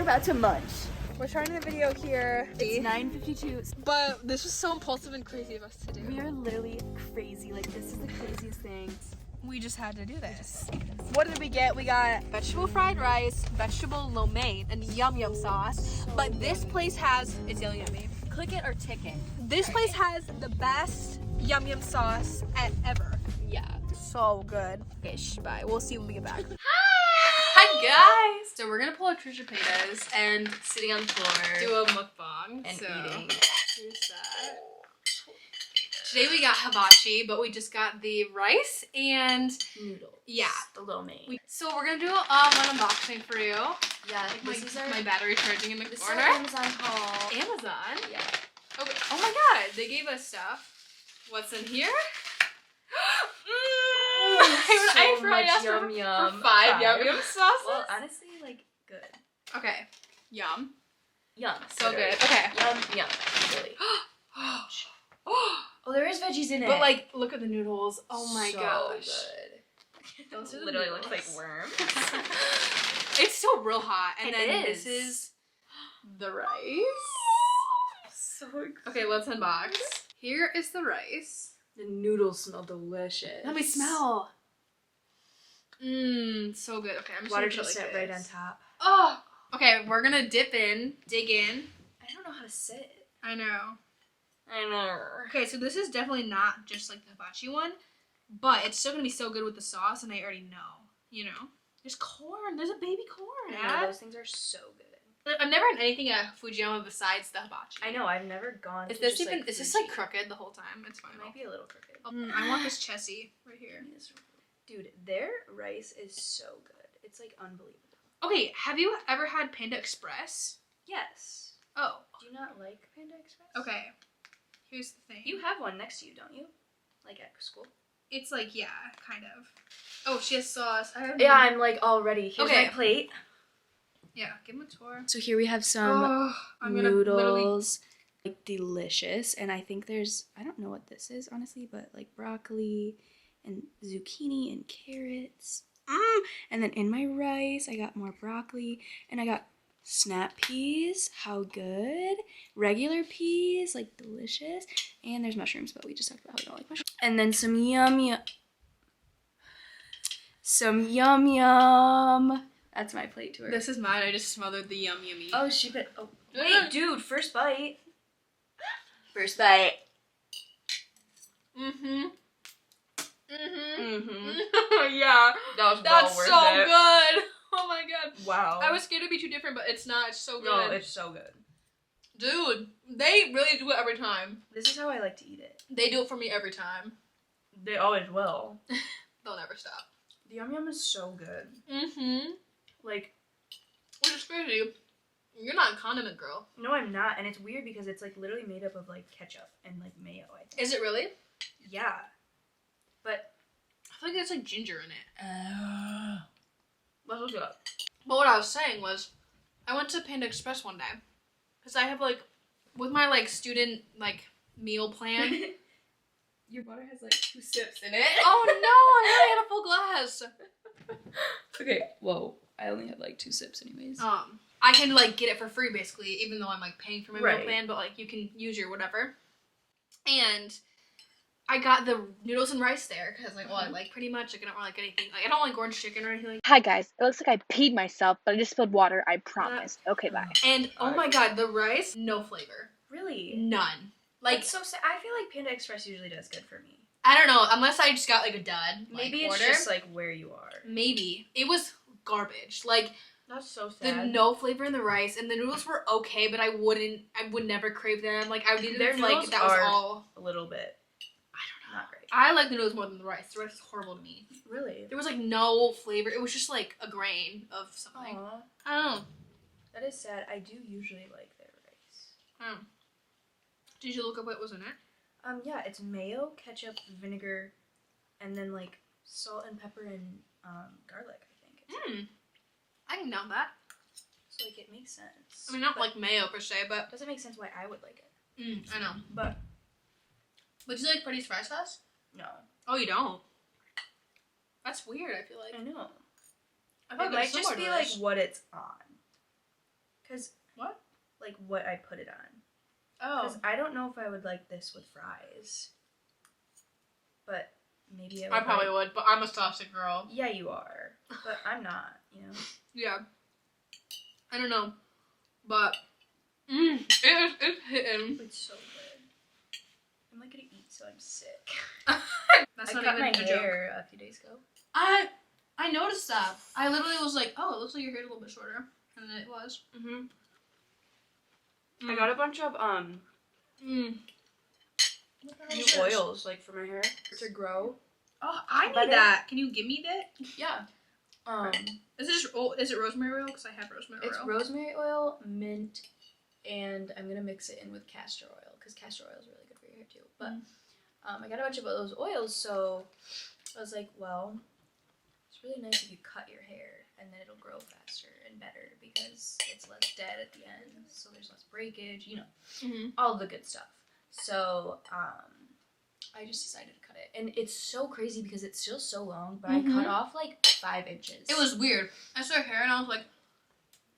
about to munch. We're starting the video here. It's 9:52. But this was so impulsive and crazy of us to do. We are literally crazy. Like, this is the craziest thing. We just had to do this. What did we get? We got vegetable fried rice, vegetable lo mein, and yum yum sauce. But this place has, it's yelling at me. Click it or ticket. This place has the best yum yum sauce ever. Yeah. So good. Okay, bye. We'll see when we get back. Hi guys! So we're gonna pull out Trisha potatoes and Sitting on the floor. do a mukbang and so eating. Here's that. Today we got hibachi, but we just got the rice and Noodles. yeah. The lo mein. So we're gonna do an unboxing for you. Yeah, Like this is our my battery charging in the this is corner. our Amazon haul. Amazon. Yeah. Okay. Oh my god, they gave us stuff. What's in here? I So much asked yum yum. for 5 yum yum sauces. Well, honestly, like, good. Okay. Yum. Yum. So literally. good. Okay. Yum, yum. Really. Oh, there is veggies in it. But like, look at the noodles. Oh my so gosh. Good. Those are the Literally noodles. looks like worms. It's still real hot. And It then is. this is the rice. So excited. Okay, let's unbox. Here is the rice. The noodles smell delicious. Let me smell. Mmm, so good. Okay, I'm just Water gonna put just it like sit right on this. top. Oh! Okay, we're gonna dig in. I don't know how to sit. I know. I know. Okay, so this is definitely not just like the hibachi one, but it's still gonna be so good with the sauce, and I already know. You know? There's corn. There's a baby corn. I know, Dad. those things are so good. I've never had anything at Fujiyama besides the hibachi. I know, I've never gone Is to this just, even? like, Is this like sushi. crooked the whole time? It's fine. It might be a little crooked. I want this chessy right here. Dude, their rice is so good. It's like unbelievable. Okay, have you ever had Panda Express? Yes. Oh, Do you not like Panda Express? okay. Here's the thing. You have one next to you, don't you? Like at school? It's like, yeah, kind of. Oh, she has sauce. I have Yeah, I'm like all ready. Here's Okay. my plate. Yeah, give him a tour. So here we have some Oh, I'm gonna literally. noodles. Like delicious. And I think there's, I don't know what this is, honestly, but like broccoli and zucchini and carrots. And then in my rice, I got more broccoli. And I got snap peas. How good. Regular peas, like delicious. And there's mushrooms, but we just talked about how we don't like mushrooms. And then some yum yum. That's my plate tour. This is mine. I just smothered the yum yummy. Oh, she bit. Oh, Yeah. wait, dude. First bite. First bite. Mm-hmm. Yeah. That's so good. Oh my god. Wow. I was scared it'd be too different, but it's not. It's so good. No, it's so good. Dude, they really do it every time. This is how I like to eat it. They do it for me every time. They always will. They'll never stop. The yum yum is so good. Mm-hmm. Like, Which is crazy. You're not a condiment girl. no, I'm not, and it's weird because it's like literally made up of like ketchup and like mayo. I think. Is it really? Yeah. But I feel like there's like ginger in it. let's look it up. But what I was saying was, I went to Panda Express one day. Because I have like, with my like student like meal plan. Your water has like 2 sips in it. Oh no, I only had a full glass. Okay. Whoa. I only had like 2 sips anyways. I can like get it for free basically, even though I'm like paying for my meal Right. plan, but like you can use your whatever. And I got the noodles and rice there because like, well, I like pretty much like I don't really like anything. Like I don't like orange chicken or anything. Hi guys, it looks like I peed myself, but I just spilled water, I promise. Okay, bye. And oh my god, the rice, no flavor, Really? none. Like It's so sad. I feel like Panda Express usually does good for me. I don't know, unless I just got like a dud. Maybe like, it's order. just like where you are. Maybe it was garbage. Like That's so the sad. no flavor in the rice, and the noodles were okay, but I would never crave them. Like I would eat Their them like noodles that was are- all. A little bit. I don't know. Not great. I like the noodles more than the rice. The rice is horrible to me. Really? There was like no flavor. It was just like a grain of something. Aww. I don't know. That is sad. I do usually like their rice. I don't know. Did you look up what was in it? Yeah, it's mayo, ketchup, vinegar, and then like salt and pepper and garlic, I think. I can know that. So like it makes sense. I mean, not But like mayo per se, but it doesn't make sense why I would like it. I know. But Would you like Freddy's fry sauce? no. Oh, you don't. That's weird. I feel like. I know. I It thought might just be like what it's on. Because What? like what I put it on. Oh. Because I don't know if I would like this with fries. But maybe I would. I probably would, but I'm a sausage girl. Yeah, you are. But I'm not, you know? Yeah. I don't know. But it's hitting. It's so good. I'm like gonna eat, so I'm sick. That's I not cut even my a joke. hair a few days ago. I noticed that. I literally was like, oh, it looks like your hair's a little bit shorter. And then it was. I got a bunch of new oils like for my hair to grow. Oh, I need Butter. that. Can you give me that? Yeah. Is it rosemary oil? Because I have rosemary It's oil. rosemary oil, mint, and I'm gonna mix it in with castor oil because castor oil is really good for your hair too. But I got a bunch of those oils, so I was like, well, it's really nice if you cut your hair and then it'll grow faster and better because it's less dead at the end, so there's less breakage, you know, all the good stuff. So I just decided to cut it, and it's so crazy because it's still so long, but I cut off like 5 inches. It was weird. I saw her hair and I was like,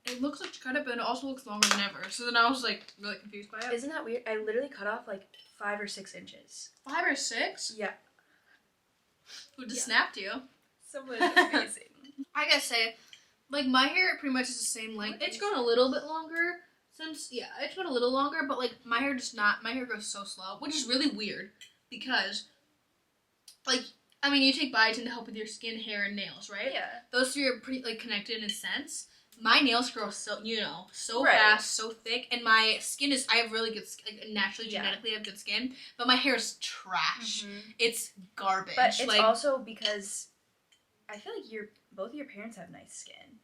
it looks like she cut it, but it also looks longer than ever. So then I was like really confused by it. Isn't that weird? I literally cut off like 5 or 6 inches. 5 or 6? Yeah. Who just snapped you? Someone amazing. I gotta say, like my hair pretty much is the same length. It's grown a little bit longer since it's grown a little longer, but like my hair grows so slow, which is really weird because like I mean you take biotin to help with your skin, hair, and nails, right? Yeah. Those 3 are pretty like connected in a sense. My nails grow so Right. fast, so thick, and my skin is I have really good like naturally genetically I have good skin, but my hair is trash. It's garbage. But it's like also because I feel like both of your parents have nice skin,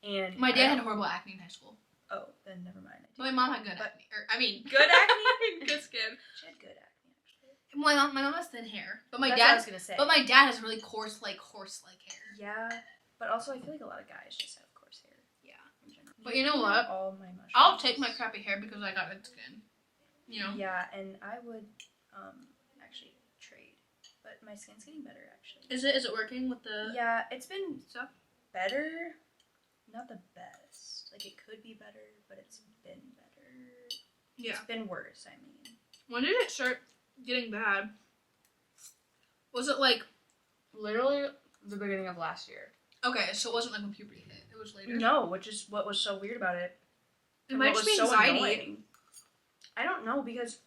and my dad had horrible acne in high school. Oh, then never mind. But my mom had good acne. Good acne, good skin. She had good acne actually. My mom has thin hair, but my That's what I dad. was gonna say. But my dad has really horse like hair. Yeah, but also I feel like a lot of guys just have coarse hair. Yeah. In general. But you know what? All my mushrooms. I'll take my crappy hair because I got good skin. You know. Yeah, and I would actually trade, but my skin's getting better actually. Is it working with the? Yeah, it's been stuff? better. Not the best. Like it could be better, but it's been better. Yeah. It's been worse. I mean. When did it start getting bad? Was it like? Literally the beginning of last year. Okay, so it wasn't like when puberty hit. It was later. No, which is what was so weird about it. It might just be anxiety. Annoying. I don't know because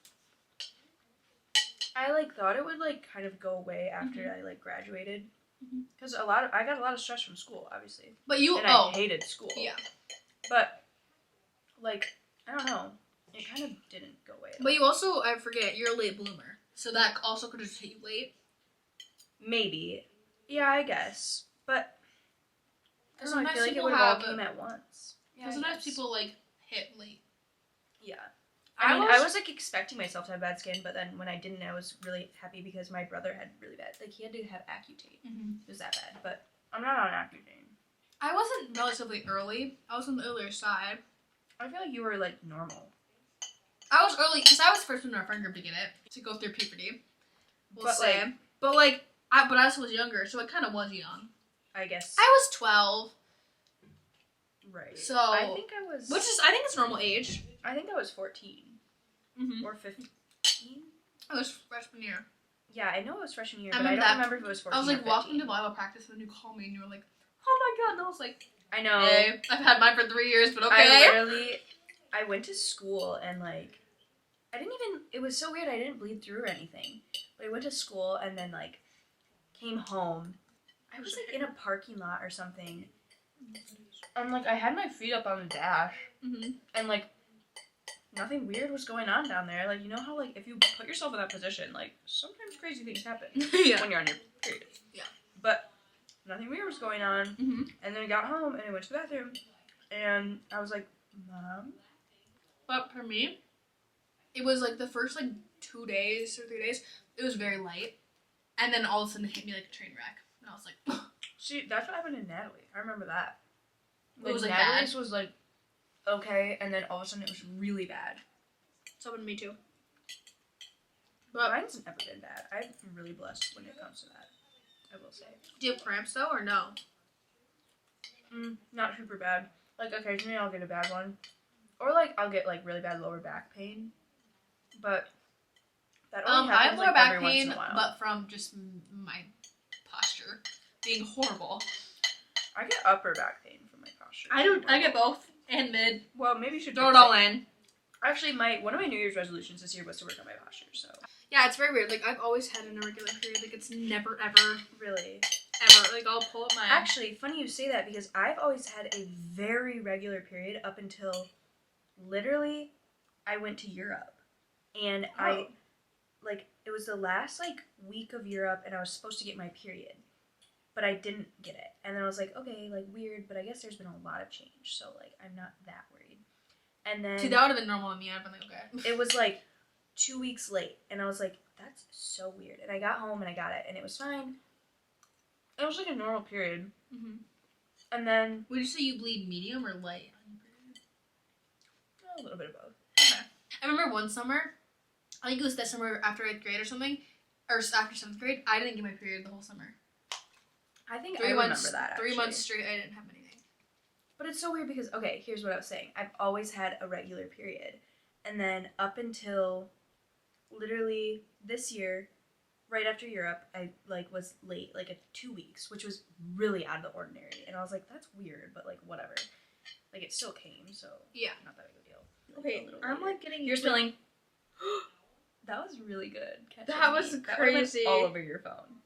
I like thought it would like kind of go away after I like graduated because I got a lot of stress from school, obviously. But you I hated school. Yeah. But like I don't know, it kind of didn't go away. But you also I forget you're a late bloomer, so that also could have hit you late. Maybe. Yeah, I guess. But I don't know, I Sometimes feel like it people would have all have came at once. Yeah, I sometimes guess. people like hit late. Yeah. I I was like expecting myself to have bad skin, but then when I didn't, I was really happy because my brother had really bad. Like he had to have Accutane. It was that bad, but I'm not on Accutane. I wasn't relatively early. I was on the earlier side. I feel like you were like normal. I was early because I was first in our friend group to get it to go through puberty. We'll But, say, like- but I also was younger, so I kind of was young. I guess. I was 12, Right. so I think I was. I think it's normal age. I think I was 14 Mm-hmm. or 15. I was freshman year. Yeah, I know it was freshman year, I but I remember don't that. remember if it was 14. I was like or walking 15. to Bible practice, and then you called me, and you were like, "Oh my god!" And I was like, I know. "Hey, I've had mine for 3 years, but okay." I went to school and like, I didn't even. It was so weird. I didn't bleed through or anything. But I went to school and then like, came home. I was like in a parking lot or something. And like I had my feet up on the dash, and like nothing weird was going on down there. Like you know how like if you put yourself in that position, like sometimes crazy things happen Yeah. when you're on your period. Yeah. But nothing weird was going on. Mm-hmm. And then I got home and I went to the bathroom, and I was like, Mom. But for me, it was like the first like 2 days or 3 days. It was very light, and then all of a sudden it hit me like a train wreck, and I was like, See, that's what happened to Natalie. I remember that. It was, like, Natalie's was like okay, and then all of a sudden it was really bad. "It's happened to me too." But Mine's never been bad. I'm really blessed when it comes to that. I will say. do you have cramps though, or no? Not super bad. Like occasionally I'll get a bad one, Or like I'll get like really bad lower back pain, but that I only have happens lower like back every once pain, in a while. but from just my posture being horrible. I get upper back pain from my posture. I get both and mid. Well, maybe you should Throw it fix all in. Actually, one of my New Year's resolutions this year was to work on my posture. So Yeah, it's very weird. Like I've always had an irregular period. Like it's never ever really, ever. Like I'll pull up my. actually, funny you say that because I've always had a very regular period up until literally I went to Europe, and Oh. it was the last like week of Europe, and I was supposed to get my period, but I didn't get it, and then I was like, okay, like weird, but I guess there's been a lot of change, so like I'm not that worried. And then See, that would have been normal in me. I'd been like, okay. it was like 2 weeks late, and I was like, that's so weird. And I got home and I got it, and it was fine. It was like a normal period. Mm-hmm. And then Would you say you bleed medium or light on your period? a little bit of both. Okay. I remember one summer, I think it was that summer after 8th grade or something, or after 7th grade, I didn't get my period the whole summer. I think 3 I months, remember that, 3 actually. months straight, I didn't have anything. But it's so weird because, okay, here's what I was saying. I've always had a regular period. And then up until literally this year, right after Europe, I like was late, like at 2 weeks, which was really out of the ordinary. And I was like, that's weird, but like whatever. Like it still came, so Yeah. not that big of a deal. Okay, A little I'm later. like getting. You're spilling. That was really good. Catching That was me. That would've been crazy. all over your phone.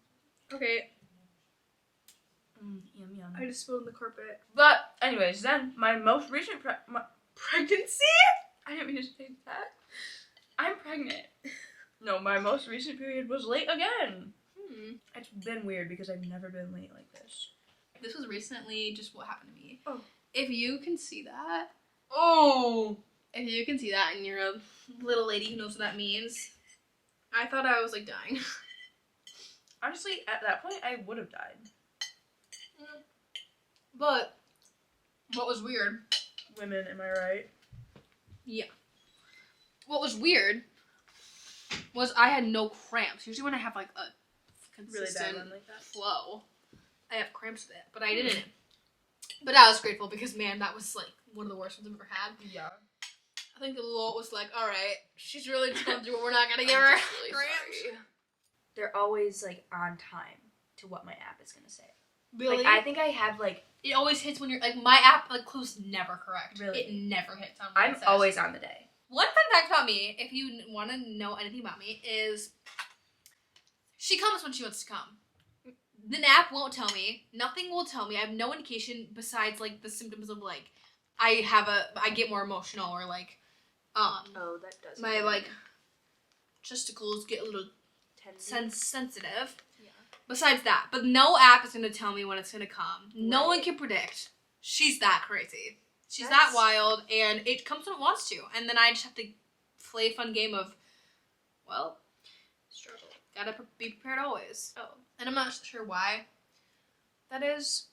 Okay, Yum yum. I just spilled on the carpet. But anyways, then my most recent Pregnancy? I didn't mean to say that. I'm pregnant. No, my most recent period was late again. It's been weird because I've never been late like this. This was recently just what happened to me. Oh. If you can see that, Oh. if you can see that and you're a little lady who knows what that means, I thought I was like dying. Honestly, at that point, I would have died. But what was weird? Women, am I right? Yeah. What was weird was I had no cramps. Usually when I have like a Really consistent bad one like that. flow, I have cramps with it. But I didn't. But I was grateful because man, that was like one of the worst ones I've ever had. Yeah. I think the Lord was like, all right, she's really just going through what we're not gonna give her. Really sorry. They're always like on time to what my app is gonna say. Really? Like I think I have like it always hits when you're like my app like clue's never correct. Really? It never hits on what I'm it says. always on the day. One fun fact about me, if you want to know anything about me, is she comes when she wants to come. The app won't tell me. Nothing will tell me. I have no indication besides like the symptoms of like I get more emotional or like Oh, that does. my like testicles get a little tense. sensitive. Yeah. Besides that, but no app is gonna tell me when it's gonna come. No Right. one can predict. She's that crazy. She's That's- that wild, and it comes when it wants to. And then I just have to play a fun game of, well, Struggle. gotta be prepared always. Oh. And I'm not sure why that is,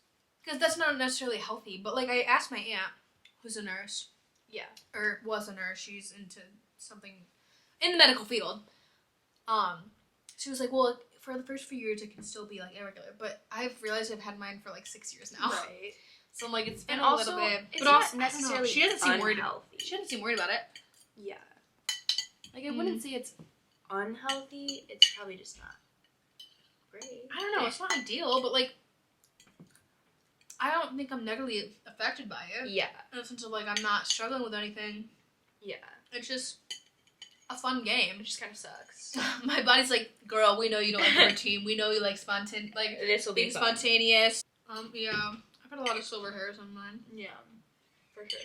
because that's not necessarily healthy. But like I asked my aunt, who's a nurse, Yeah. or was a nurse, she's into something in the medical field. She was like, well, for the first few years it can still be like irregular, but I've realized I've had mine for like 6 years now. Right. So I'm like, it's been And a also, little bit, it's but not also I don't know. necessarily She doesn't seem worried. unhealthy. She doesn't seem worried about it. Yeah. Like I wouldn't say it's. Unhealthy, it's probably just not great. I don't know. It's not ideal, but like, I don't think I'm negatively affected by it. Yeah. In the sense of like, I'm not struggling with anything. Yeah. It's just a fun game. It just kind of sucks. My body's like, girl, we know you don't like the routine. We know you like like This will being spontaneous. Yeah, I've got a lot of silver hairs on mine. Yeah. For sure.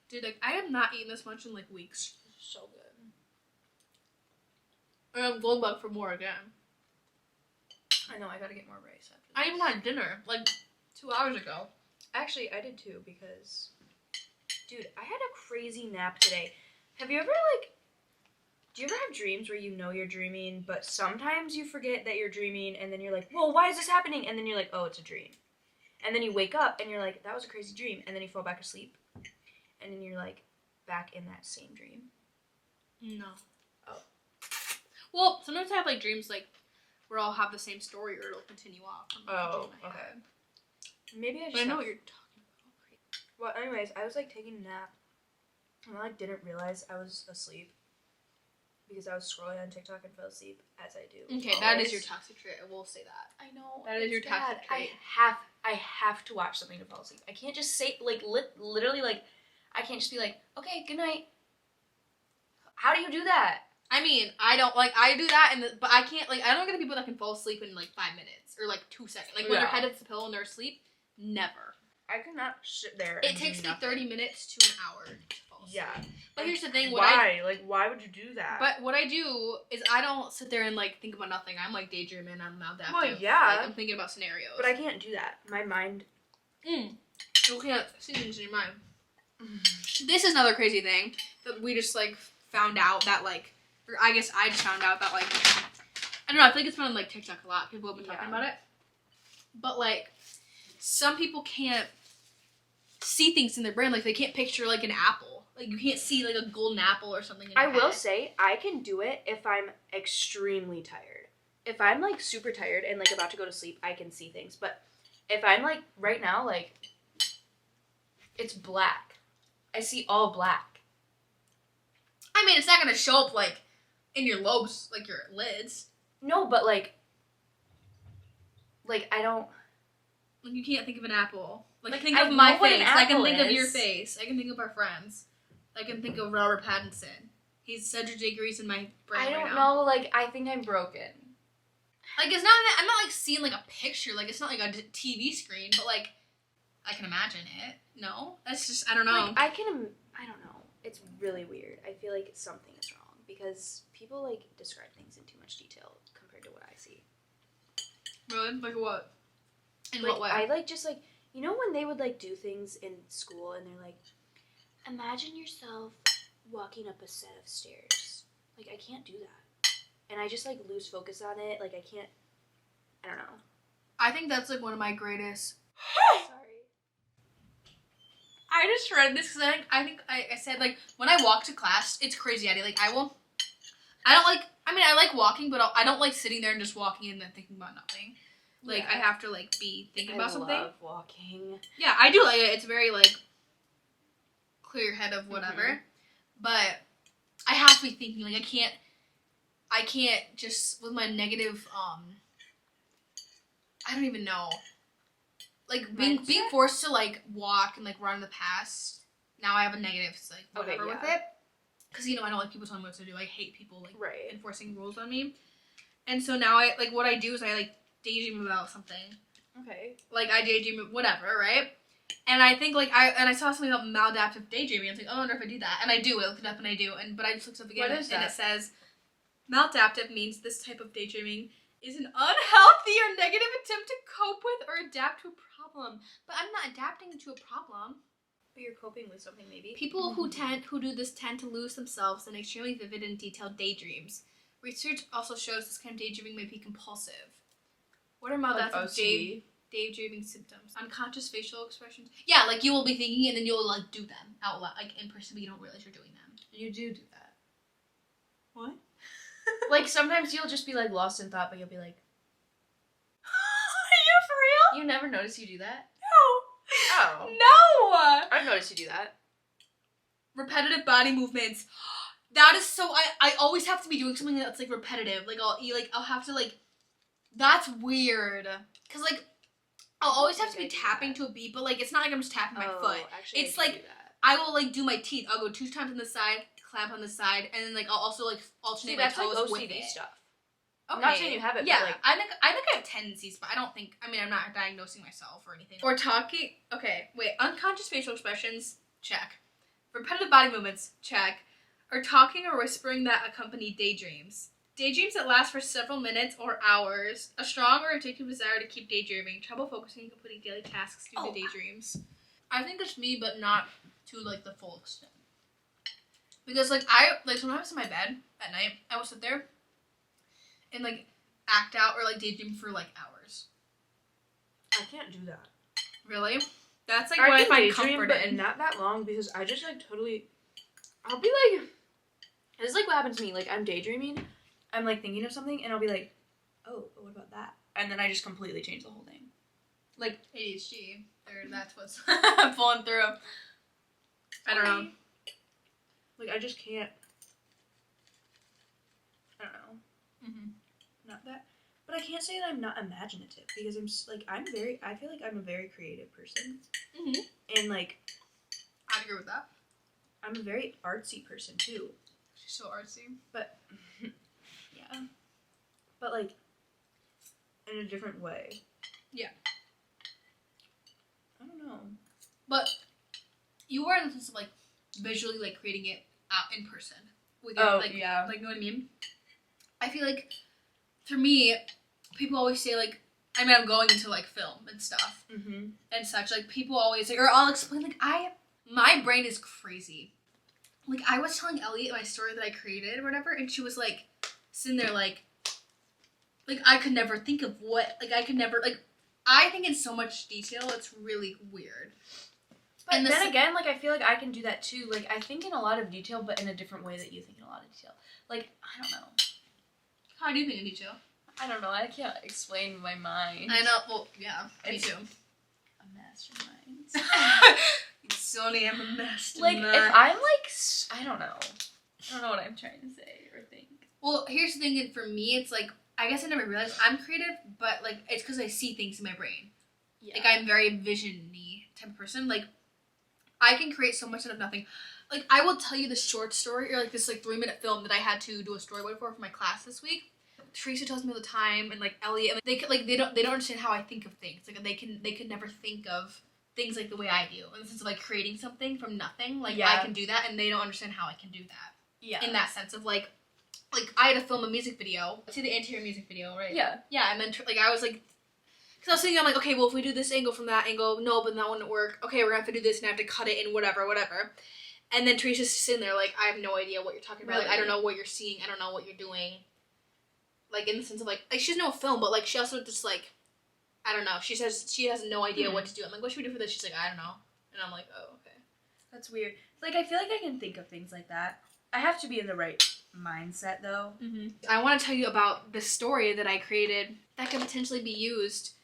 Dude, like, I have not eaten this much in like weeks. It's so good. And I'm going back for more again. I know, I gotta get more rice after this. I even had dinner like 2 hours ago. Actually, I did too because, dude, I had a crazy nap today. Have you ever, like, do you ever have dreams where you know you're dreaming, but sometimes you forget that you're dreaming, and then you're like, whoa, why is this happening? And then you're like, oh, it's a dream. And then you wake up, and you're like, that was a crazy dream. And then you fall back asleep. And then you're, like, back in that same dream. No. Oh. Well, sometimes I have like dreams like where I'll have the same story or it'll continue off. From, like, a Oh, dream I okay. had. Maybe I just But I know have what you're talking Well, anyways, I was like taking a nap, and I like didn't realize I was asleep because I was scrolling on TikTok and fell asleep as I do. Okay, that is your toxic trait. I will say that. I know. That is your it's toxic bad. trait. I have to watch something to fall asleep. I can't just say like literally like I can't just be like, okay, good night. How do you do that? I mean, I don't like I do that, but I can't like I don't get the people that can fall asleep in like 5 minutes or like 2 seconds. Like when they're headed to the pillow and they're asleep, never. I cannot sit there. It takes me 30 minutes to an hour to fall asleep. Yeah. But here's the thing. Why would you do that? But what I do is I don't sit there and like think about nothing. I'm like daydreaming. I'm maladaptive. Well, yeah. Like, I'm thinking about scenarios. But I can't do that. My mind. You can't see things in your mind. This is another crazy thing that we just like found out that like, or I guess I just found out that like, I don't know. I feel like it's been on like TikTok a lot. People have been talking about it. But like, some people can't see things in their brain. Like they can't picture like an apple. Like you can't see like a golden apple or something. In your will head. say I can do it if I'm extremely tired. If I'm like super tired and like about to go to sleep, I can see things. But if I'm like right now, like it's black. I see all black. I mean, it's not gonna show up like in your lobes, like your lids. No, but like I don't. Like you can't think of an apple. Like think I of my know what an face. I can apple think of your is. face. I can think of our friends. I can think of Robert Pattinson. He's Cedric Diggory's in my brain I don't right now. know. Like I think I'm broken. Like it's not that I'm not like seeing like a picture. Like it's not like a TV screen, but like I can imagine it. No, that's just I don't know. Like I don't know. It's really weird. I feel like something is wrong because people like describe things in too much detail compared to what I see. Really? Like what? In Like, what way? I like just like you know when they would like do things in school and they're like, imagine yourself walking up a set of stairs. Like I can't do that, and I just like lose focus on it. Like I can't. I don't know. I think that's like one of my greatest. Sorry. I just read this because I think I said like when I walk to class, it's crazy, Addie. Like I don't like. I mean, I like walking, but I don't like sitting there and just walking and then thinking about nothing. Like Yeah. I have to like be thinking about something. I love walking. Yeah, I do like it. It's very like clear your head of whatever. Mm-hmm. But I have to be thinking. Like I can't just with my negative. I don't even know. Like being forced to like walk and like run in the past. Now I have a negative like whatever with it. Because I don't like people telling me what to do. I hate people like enforcing rules on me. And so now I like what I do is I like daydream about something. Okay. Like I daydream whatever, right? And I think like I saw something about maladaptive daydreaming. I was like, oh, I wonder if I do that. And I do. I looked it up and I do. But I just looked it up again What is that? and it says maladaptive means this type of daydreaming is an unhealthy or negative attempt to cope with or adapt to a problem. But I'm not adapting to a problem. But you're coping with something maybe. People who do this tend to lose themselves in extremely vivid and detailed daydreams. Research also shows this kind of daydreaming may be compulsive. What are maladaptive daydreaming symptoms? Unconscious facial expressions. Yeah, like you will be thinking and then you'll like do them out loud, like in person, but you don't realize you're doing them. You do that. What? Like sometimes you'll just be like lost in thought, but you'll be like, Are you for real? you never notice you do that? No. Oh. No. I've noticed you do that. Repetitive body movements. That is so. I always have to be doing something that's like repetitive. Like I'll have to like. That's weird. Cause like I'll always have to be tapping to a beat, but like it's not like I'm just tapping my foot. Actually, It's like I will like do my teeth. I'll go 2 times on the side, clamp on the side, and then like I'll also like alternate my toes with it. stuff. Okay. I'm not saying you have it, Yeah, but like I think I have tendencies, but I don't think. I mean, I'm not diagnosing myself or anything. Or talking. Okay, wait. Unconscious facial expressions. Check. Repetitive body movements. Check. Or talking or whispering that accompany daydreams. Daydreams that last for several minutes or hours. A strong or addictive desire to keep daydreaming. Trouble focusing and completing daily tasks due to daydreams. I think it's me, but not to like the full extent. Because like sometimes in my bed at night, I will sit there and like act out or like daydream for like hours. I can't do that. Really? That's like what I find comfort but in. not that long because I just like totally. I'll be like, this is like what happens to me. Like I'm daydreaming, I'm like thinking of something, and I'll be like, oh, what about that? And then I just completely change the whole thing. Like ADHD. That's what's pulling through. I don't know. Like, I just can't. I don't know. Mm-hmm. Not that. But I can't say that I'm not imaginative because I feel like I'm a very creative person. Mm-hmm. And, like, I'd agree with that. I'm a very artsy person, too. She's so artsy. But, yeah. But, like, in a different way. Yeah. I don't know. But you are in the sense of, like, visually, like, creating it out in person. With yeah. Like, know what I mean? I feel like, for me, people always say, like, I mean, I'm going into, like, film and stuff. Mm-hmm. And such. Like, people always, like, or I'll explain, like, my brain is crazy. Like, I was telling Elliot my story that I created or whatever, and she was, like, sitting there, like, I could never think of I think in so much detail, it's really weird. But and then again, like, I feel like I can do that too. Like, I think in a lot of detail, but in a different way that you think in a lot of detail. Like, I don't know. How do you think in detail? I don't know. I can't explain my mind. I know. Well, yeah, me too. A mastermind. Sonny, I'm a mastermind. Like, if I'm like, I don't know. I don't know what I'm trying to say or think. Well, here's the thing. For me, it's like, I guess I never realized I'm creative, but, like, it's because I see things in my brain. Yeah. Like, I'm very vision-y type of person. Like, I can create so much out of nothing. Like, I will tell you the short story, or, like, this, like, 3-minute film that I had to do a storyboard for my class this week. Teresa tells me all the time, and, like, Elliot, and they don't understand how I think of things. Like, they can never think of things, like, the way I do. In the sense of, like, creating something from nothing. Like, Yeah. I can do that, and they don't understand how I can do that. Yeah. In that sense of, like, I had to film a music video. See the anterior music video, right? Yeah. Yeah, and then, like, I was, like, because I was thinking, I'm like, okay, well, if we do this angle from that angle, no, but that wouldn't work. Okay, we're going to have to do this, and I have to cut it in whatever. And then Teresa's sitting there, like, I have no idea what you're talking about. Like, I don't know what you're seeing. I don't know what you're doing. Like, in the sense of, like she doesn't know film, but, like, she also just, like, I don't know. She says she has no idea what to do. I'm like, what should we do for this? She's like, I don't know. And I'm like, oh, okay. That's weird. Like, I feel like I can think of things like that. I have to be in the right mindset, though. Mm-hmm. I want to tell you about the story that I created that could potentially be used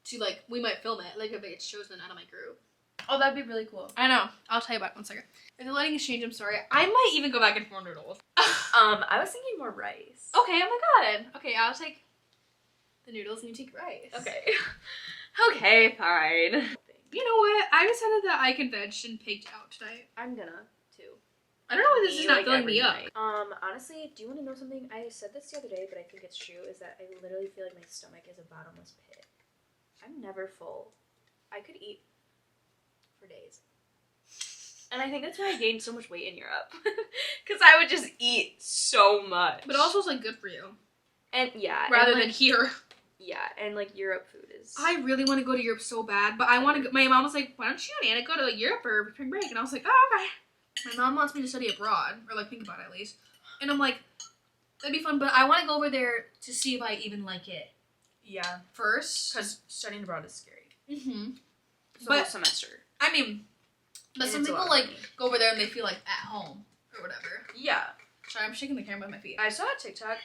to, like, we might film it, like, if it gets chosen out of my group. Oh, that'd be really cool. I know. I'll tell you about it 1 second. If the lighting is changed, I'm sorry. I might even go back and form noodles. I was thinking more rice. Okay, oh my god. Okay, I'll take the noodles and you take rice. Okay. Okay, fine. You know what? I decided that I can veg and pigged out tonight. I'm gonna, too. I don't know why this is not filling me up. Honestly, do you want to know something? I said this the other day, but I think it's true, is that I literally feel like my stomach is a bottomless pit. I'm never full. I could eat for days. And I think that's why I gained so much weight in Europe. Because I would just eat so much. But also it's, like, good for you. And, yeah. Rather and, than like, here. Yeah, and, like, Europe food is... I really want to go to Europe so bad, but I want to go... My mom was like, why don't you and Anna go to, like, Europe or spring break? And I was like, oh, okay. My mom wants me to study abroad, or, like, think about it at least. And I'm like, that'd be fun, but I want to go over there to see if I even like it. Yeah. First. Because studying abroad is scary. Mm-hmm. It's a whole semester. I mean, but And some it's a people, lot of like, money. go over there and they feel, like, at home, or whatever. Yeah. Sorry, I'm shaking the camera with my feet. I saw a TikTok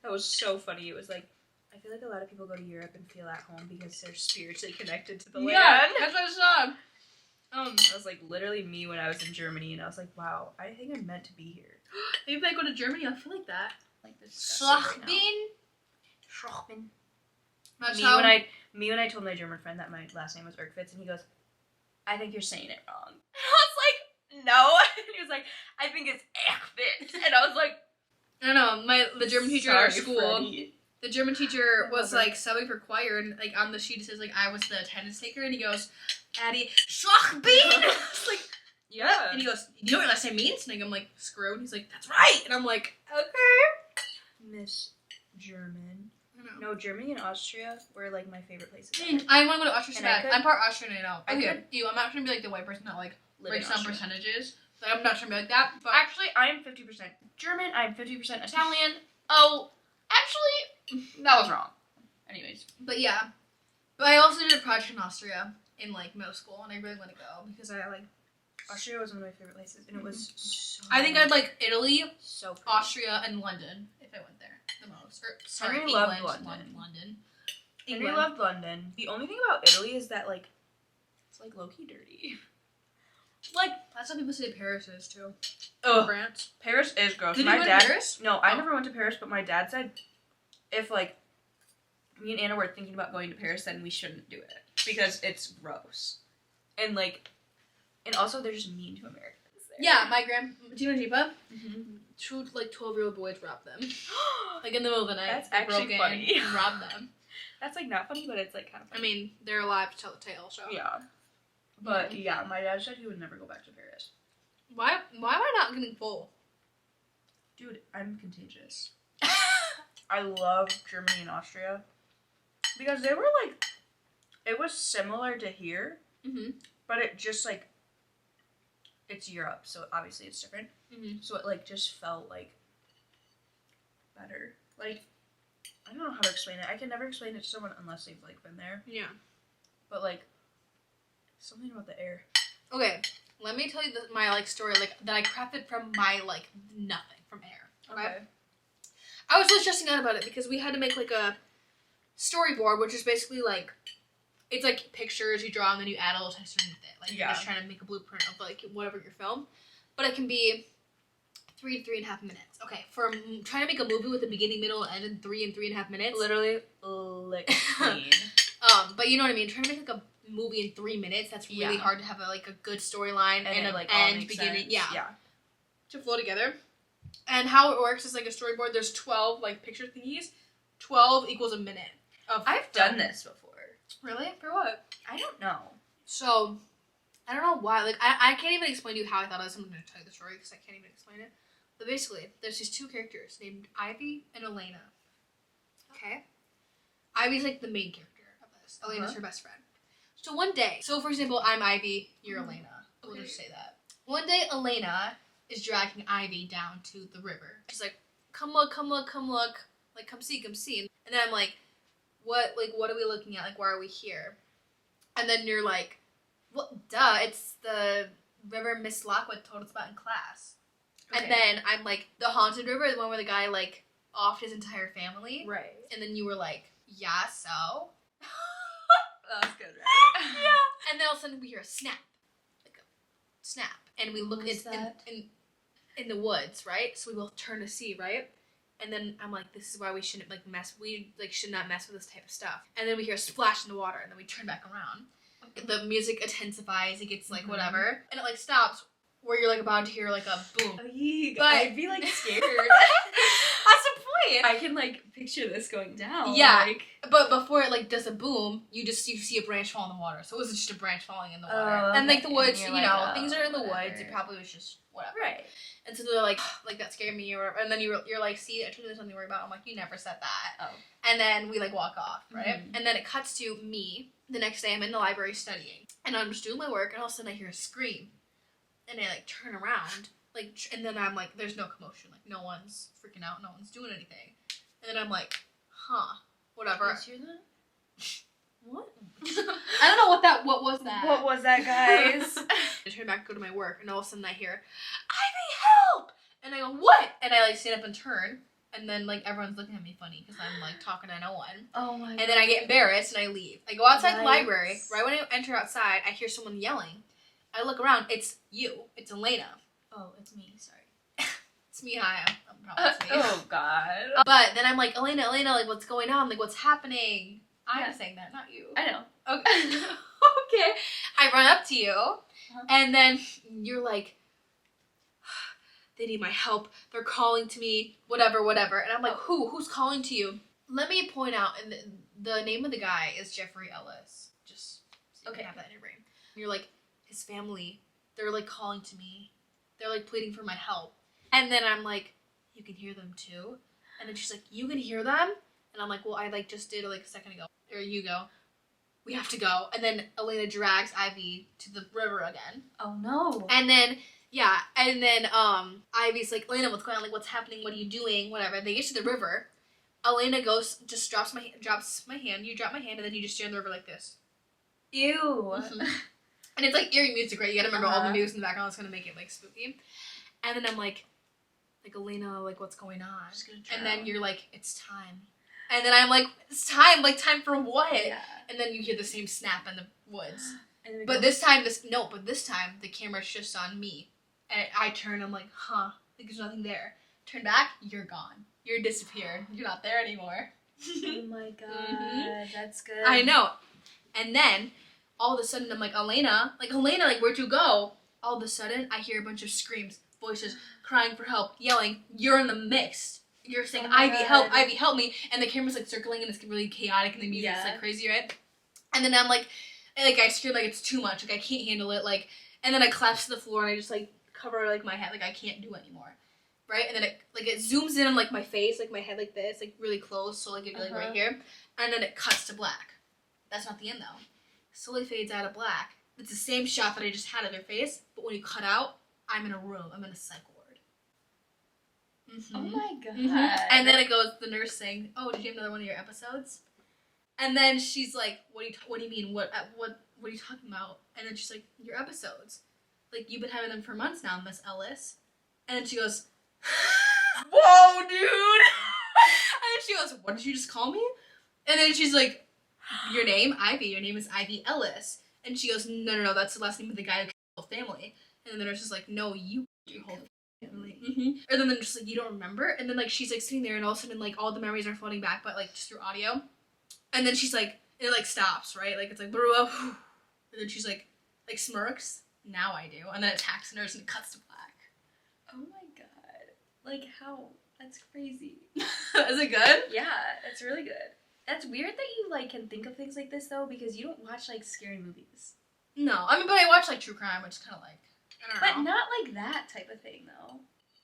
that was so funny. It was like, I feel like a lot of people go to Europe and feel at home because they're spiritually connected to the land. Yeah, that's what I saw. I was like literally me when I was in Germany, and I was like, wow, I think I'm meant to be here. Maybe if I go to Germany, I'll feel like that. Like this. Right Schlochbin. Me when I told my German friend that my last name was Erkfitz, and he goes, I think you're saying it wrong. And I was like, no. And he was like, I think it's Erkfitz. And I was like, I don't know. The German teacher at our sorry, school. Freddie. The German teacher I was love like subbing for choir, and like on the sheet it says like I was the attendance taker, and he goes, Addie Schlochbin. It's like, Yeah. and he goes, you know what your last name means? And I'm like, screw. And he's like, that's right. And I'm like, okay. Miss German. I don't know. No, Germany and Austria were like my favorite places. I want to go to Austria so And I bad. could- I'm part Austrian, I know. I Okay, could- I'm not trying to be like the white person that like Live in breaks down Austria. percentages. Like, I'm not trying to be like that. But Actually, I'm 50% German. I'm 50% Italian. Oh, actually, that was wrong. Anyways. But yeah. But I also did a project in Austria in like middle school, and I really want to go because I like. Austria was one of my favorite places, and it was so... I think I'd like Italy, so pretty. Austria, and London if I went there the most. Or sorry, Henry England. loved London. London. Henry England. loved London. The only thing about Italy is that, like, like low-key dirty. Like, that's what people say Paris is, too. Oh, France. Paris is gross. Did My you go to dad, Paris? No, I never went to Paris, but my dad said if, like, me and Anna were thinking about going to Paris, then we shouldn't do it. Because it's gross. And, like, and also they're just mean to Americans there. Yeah, my do you know Jeepa? Mm-hmm. Two, like, 12-year-old boys robbed them. Like, in the middle of the night. That's they actually broke in funny. and robbed them. That's, like, not funny, but it's, like, kind of funny. I mean, they're alive to tell the tale, so. Yeah. But, yeah, my dad said he would never go back to Paris. Why am I not getting full? Dude, I'm contagious. I love Germany and Austria. Because they were, like, it was similar to here, Mm-hmm. but it just, like, it's Europe, so obviously it's different. Mm-hmm. So it, like, just felt, like, better. Like, I don't know how to explain it. I can never explain it to someone unless they've, like, been there. Yeah. But, like, something about the air. Okay, let me tell you my, like, story, like, that I crafted from my, like, nothing, from air. Okay? I was really stressing out about it because we had to make, like, a storyboard, which is basically, like, it's, like, pictures you draw and then you add a little text underneath it. Like, you're just trying to make a blueprint of, like, whatever your film. But it can be 3 to 3.5 minutes. Okay, for trying to make a movie with a beginning, middle, and end in 3 and 3.5 minutes. Literally, lick clean. But you know what I mean? Trying to make, like, a movie in 3 minutes, that's really hard to have, like, a good storyline and a, like, end, beginning. Sense. Yeah. To flow together. And how it works is, like, a storyboard, there's 12, like, picture thingies. 12 equals a minute. I've done this before. Really? For what? I don't know. So, I don't know why. Like, I can't even explain to you how I thought of this. I'm going to tell you the story because I can't even explain it. But basically, there's these two characters named Ivy and Elena. Okay? Ivy's, like, the main character of this. Elena's her best friend. So one day, so for example, I'm Ivy, you're Elena. We'll just say that. One day, Elena is dragging Ivy down to the river. She's like, come look, come look, come look. Like, come see, come see. And then I'm like, what are we looking at? Like, why are we here? And then you're like, well, duh, it's the river Miss Lockwood told us about in class. Okay. And then I'm like, the haunted river, the one where the guy, like, offed his entire family. Right. And then you were like, yeah, so? That was good, right? Yeah. And then all of a sudden we hear a snap. Like a snap. And we look in the woods, right? So we both turn to see, right? And then I'm like, this is why we shouldn't, like, should not mess with this type of stuff. And then we hear a splash in the water, and then we turn back around. The music intensifies, it gets, like, whatever. And it, like, stops where you're, like, about to hear, like, a boom. But I'd be, like, scared. That's the point! I can, like, picture this going down. Yeah, like... but before it, like, does a boom, you see a branch fall in the water. So it wasn't just a branch falling in the water. And, like, the woods, you know, things are in the woods. It probably was just whatever. Right. And so they're like that scared me or whatever. And then you're like, see, I told you there's something to worry about. I'm like, you never said that. Oh. And then we, like, walk off, right? Mm-hmm. And then it cuts to me. The next day I'm in the library studying. And I'm just doing my work, and all of a sudden I hear a scream. And I, like, turn around. Like, and then I'm like, there's no commotion. Like, no one's freaking out. No one's doing anything. And then I'm like, huh, whatever. Did you hear that? What? I don't know what was that? What was that, guys? I turn back, go to my work, and all of a sudden I hear, Ivy, help! And I go, what? And I, like, stand up and turn, and then, like, everyone's looking at me funny because I'm, like, talking to no one. Oh my god. And then I get embarrassed and I leave. I go outside the library. Right when I enter outside, I hear someone yelling. I look around. It's you. It's Elena. Oh, it's me. Sorry. It's me. Hi. I'm probably it's me. Oh god. But then I'm like, Elena, like, what's going on? Like, what's happening? I'm saying that, not you. I know. Okay. Okay. I run up to you, and then you're like, they need my help. They're calling to me, whatever. And I'm like, who's calling to you? Let me point out, and the name of the guy is Jeffrey Ellis. Just so you can have that in your brain. You're like, his family, they're, like, calling to me. They're, like, pleading for my help. And then I'm like, you can hear them too? And then she's like, you can hear them? And I'm like, well, I, like, just did it, like, a second ago. Or you go. We have to go. And then Elena drags Ivy to the river again. Oh, no. And then, yeah. And then, Ivy's like, Elena, what's going on? Like, what's happening? What are you doing? Whatever. They get to the river. Elena just drops my hand. You drop my hand, and then you just stand in the river like this. Ew. Mm-hmm. And it's, like, eerie music, right? You gotta remember all the music in the background. It's gonna make it, like, spooky. And then I'm like, Elena, like, what's going on? And then you're like, it's time. And then I'm like, it's time. Like, time for what? Yeah. And then you hear the same snap in the woods. But this time the camera's just on me. And I turn, I'm like, huh, like there's nothing there. Turn back, you're gone. You're disappeared. You're not there anymore. Oh my god, that's good. I know. And then, all of a sudden, I'm like, Elena, where'd you go? All of a sudden, I hear a bunch of screams, voices, crying for help, yelling, you're in the mix. You're saying, Ivy, help me. And the camera's like circling and it's really chaotic and the music's like crazy, right? And then I'm like, I scream like it's too much, like I can't handle it, like, and then I collapse to the floor and I just like cover like my head, like I can't do anymore, right? And then it zooms in on like my face, like my head like this, like really close, so like it'd be like right here, and then it cuts to black. That's not the end though. Slowly fades out of black. It's the same shot that I just had of their face, but when you cut out, I'm in a room. I'm in a psych ward. Oh my god. And then it goes, the nurse saying, "Oh, did you have another one of your episodes?" And then she's like, "What do you mean? What are you talking about?" And then she's like, "Your episodes. Like you've been having them for months now, Miss Ellis." And then she goes, "Whoa, dude!" And then she goes, "What did you just call me?" And then she's like, "Your name, Ivy. Your name is Ivy Ellis." And she goes, No, that's the last name of the guy who killed the whole family. And then the nurse is like, "No, you killed your whole family." And then they're just like, "You don't remember?" And then like she's like sitting there, and all of a sudden like all the memories are floating back, but like just through audio. And then she's like, it like stops, right? Like it's like, and then she's like smirks. "Now I do." And then it attacks the nurse and it cuts to black. Oh my god. Like how? That's crazy. Is it good? Yeah, it's really good. That's weird that you like can think of things like this though, because you don't watch like scary movies. No, I mean, but I watch like true crime, which is kind of like, I don't know. But not like that type of thing though.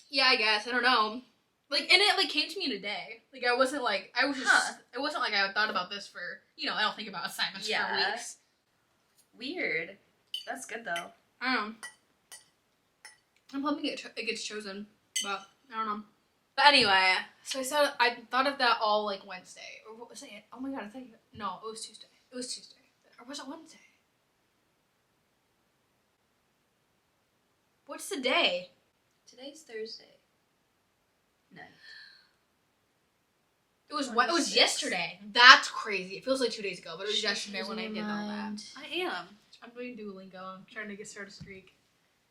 Yeah, I guess I don't know. Like, and it like came to me in a day. Like I wasn't like I was just. It wasn't like I had thought about this for I don't think about assignments for weeks. Weird. That's good though. I don't know. I'm hoping it gets chosen, but I don't know. But anyway, so I thought of that all like Wednesday, or what was it? Oh my god, I think no, it was Tuesday. It was Tuesday, or was it Wednesday? What's the day? Today's Thursday. No. It was yesterday. That's crazy. It feels like 2 days ago, but it was yesterday when I did all that. I am. I'm doing Duolingo. I'm trying to start a streak.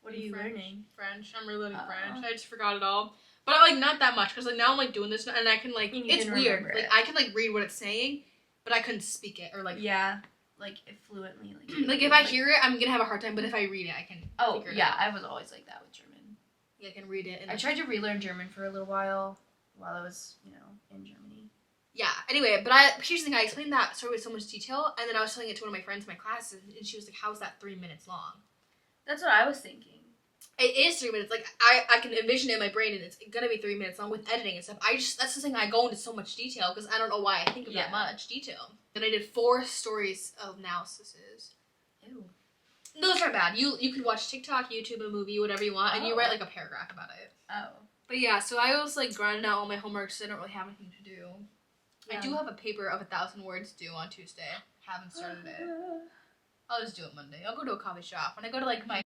What are you learning? French. I'm really learning French. I just forgot it all. But like not that much, because like now I'm like doing this and I can like it's weird. Like I can like read what it's saying, but I couldn't speak it or like like fluently. Like if I hear it, I'm gonna have a hard time. But if I read it, I can. Figure it out. I was always like that with German. Yeah, I can read it. And I tried to relearn German for a little while I was in Germany. Yeah. Anyway, but here's the thing. I explained that story with so much detail, and then I was telling it to one of my friends in my class, and she was like, "How's that 3 minutes long?" That's what I was thinking. It is 3 minutes. Like I can envision it in my brain, and it's gonna be 3 minutes long with editing and stuff. That's the thing. I go into so much detail because I don't know why I think of that much detail. And I did 4 stories of analyses. Ew. Those aren't bad. You could watch TikTok, YouTube, a movie, whatever you want, and you write like a paragraph about it. Oh. But yeah, so I was like grinding out all my homework because I don't really have anything to do. Yeah. I do have a paper of 1,000 words due on Tuesday. Haven't started it. I'll just do it Monday. I'll go to a coffee shop. When I go to like my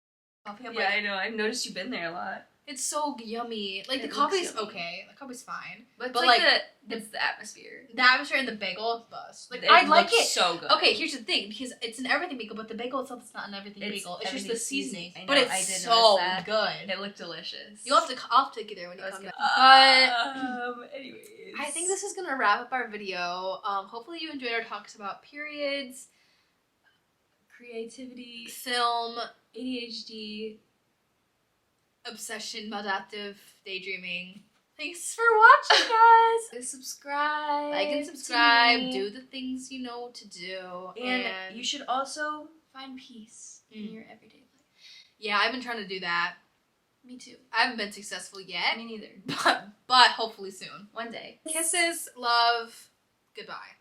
coffee, I'm I know. I've noticed you've been there a lot. It's so yummy. Like the coffee's okay. The coffee's fine. But like it's the atmosphere. The atmosphere and the bagel bust. Like I like it. So good. Okay, here's the thing, because it's an everything bagel, but the bagel itself is not an everything bagel. It's just the seasoning. I know, but it's so good. It looked delicious. I'll take you there when you come. But anyways, I think this is gonna wrap up our video. Hopefully you enjoyed our talks about periods, creativity, film, ADHD, obsession, maladaptive, daydreaming. Thanks for watching, guys. Subscribe. Like and subscribe. Do the things you know to do. And you should also find peace in your everyday life. Yeah, I've been trying to do that. Me too. I haven't been successful yet. Me neither. But hopefully soon. One day. Kisses, love, goodbye.